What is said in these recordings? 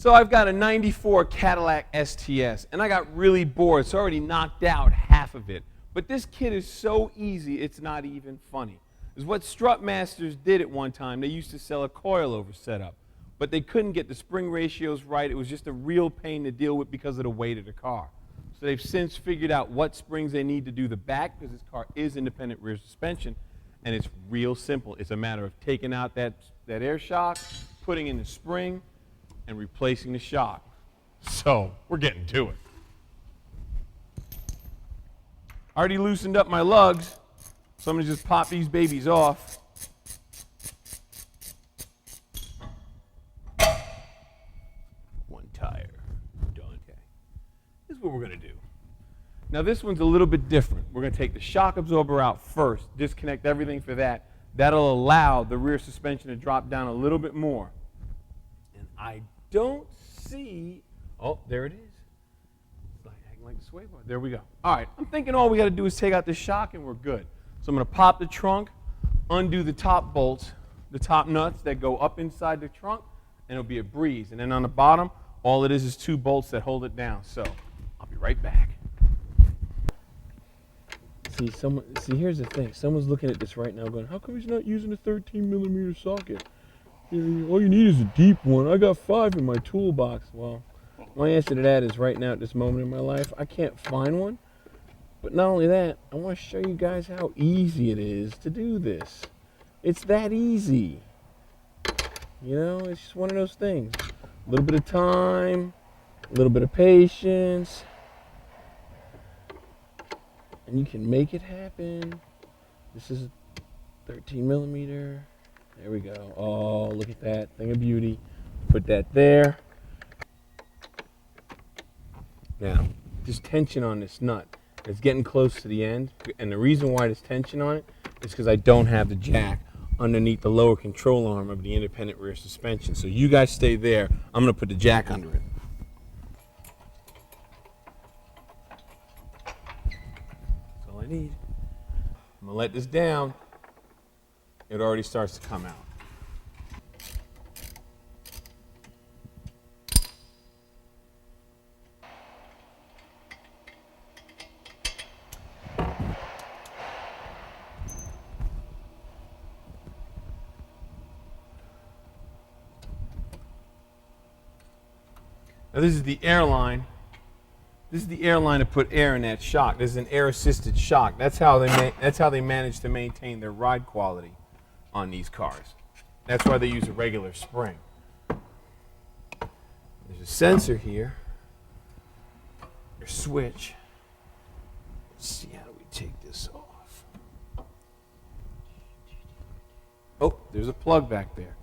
So I've got a 94 Cadillac STS, and I got really bored, so I already knocked out half of it. But this kit is so easy, it's not even funny. It's what Strutmasters did at one time. They used to sell a coilover setup, but they couldn't get the spring ratios right. It was just a real pain to deal with because of the weight of the car. So they've since figured out what springs they need to do the back, because this car is independent rear suspension, and it's real simple. It's a matter of taking out that air shock, putting in the spring, and replacing the shock. So we're getting to it. I already loosened up my lugs, so I'm going to just pop these babies off. One tire, done. Okay. This is what we're going to do. Now this one's a little bit different. We're going to take the shock absorber out first, disconnect everything for that. That'll allow the rear suspension to drop down a little bit more. And I don't see, oh, there it is. It's like acting like the sway bar. There we go. All right, I'm thinking all we got to do is take out the shock and we're good. So I'm going to pop the trunk, undo the top bolts, the top nuts that go up inside the trunk, and it'll be a breeze. And then on the bottom, all it is 2 bolts that hold it down. So I'll be right back. See, here's the thing. Someone's looking at this right now going, how come he's not using a 13mm socket? All you need is a deep one. I got 5 in my toolbox. Well, my answer to that is right now at this moment in my life, I can't find one. But not only that, I want to show you guys how easy it is to do this. It's that easy. You know, it's just one of those things. A little bit of time, a little bit of patience, and you can make it happen. This is a 13mm. There we go. Oh, look at that thing of beauty. Put that there. Now, there's tension on this nut. It's getting close to the end, and the reason why there's tension on it is because I don't have the jack underneath the lower control arm of the independent rear suspension. So you guys stay there. I'm going to put the jack under it. That's all I need. I'm going to let this down. It already starts to come out. Now this is the airline. This is the airline to put air in that shock. This is an air-assisted shock. That's how they manage to maintain their ride quality on these cars. That's why they use a regular spring. There's a sensor here. Your switch. Let's see, how do we take this off? Oh, there's a plug back there.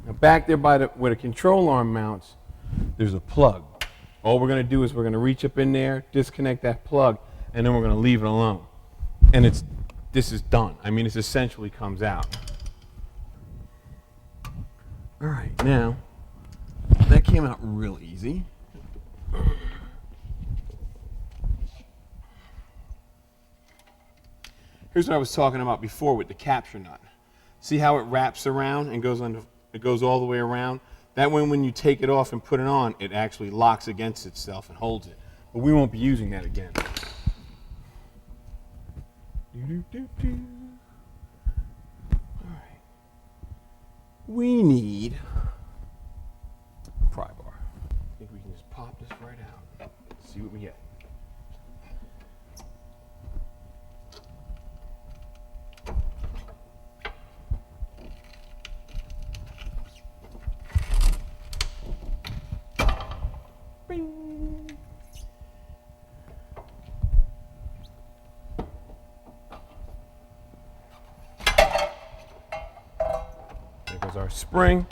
Now back there by where the control arm mounts, there's a plug. All we're going to do is we're going to reach up in there, disconnect that plug, and then we're going to leave it alone. And this is done. I mean, it essentially comes out. All right, now, that came out real easy. Here's what I was talking about before with the capture nut. See how it wraps around and it goes all the way around? That way when you take it off and put it on, it actually locks against itself and holds it. But we won't be using that again. All right. We need a pry bar. I think we can just pop this right out. See what we get. Bing. There goes our spring.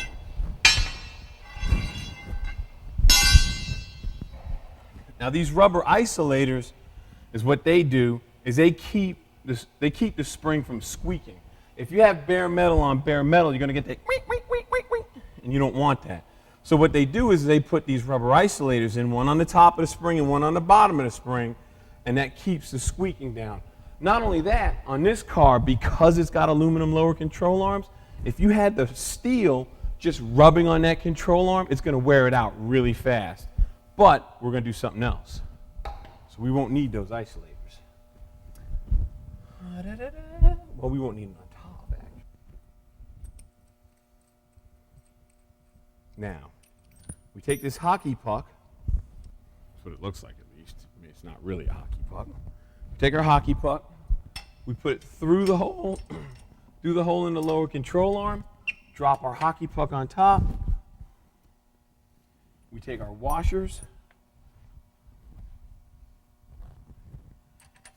Now these rubber isolators is what they do is they keep the spring from squeaking. If you have bare metal on bare metal, you're going to get that wink, wink, wink, wink, wink, and you don't want that. So what they do is they put these rubber isolators in, one on the top of the spring and one on the bottom of the spring, and that keeps the squeaking down. Not only that, on this car, because it's got aluminum lower control arms, if you had the steel just rubbing on that control arm, it's going to wear it out really fast. But we're going to do something else. So we won't need those isolators. Well, we won't need them on top, actually. Now, we take this hockey puck. That's what it looks like, at least. I mean, it's not really a hockey puck. We take our hockey puck. We put it through the hole in the lower control arm. Drop our hockey puck on top. We take our washers.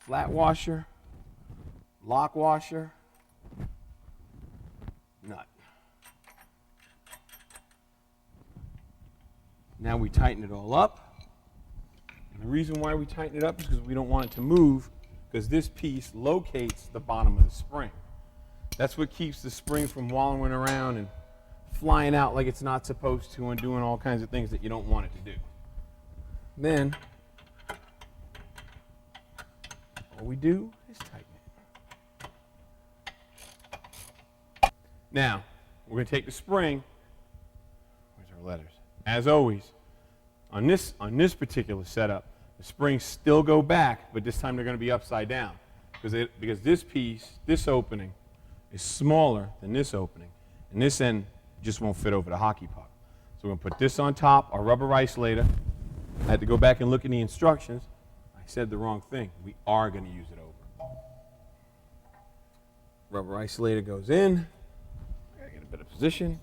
Flat washer. Lock washer. Nut. Now we tighten it all up. And the reason why we tighten it up is because we don't want it to move, because this piece locates the bottom of the spring. That's what keeps the spring from wallowing around and flying out like it's not supposed to and doing all kinds of things that you don't want it to do. Then, all we do is tighten it. Now, we're going to take the spring. Where's our letters? As always, on this particular setup, the springs still go back, but this time they're going to be upside down because this piece, this opening, is smaller than this opening, and this end just won't fit over the hockey puck. So we're going to put this on top, our rubber isolator. I had to go back and look at the instructions. I said the wrong thing. We are going to use it over. Rubber isolator goes in. I got to get a better position.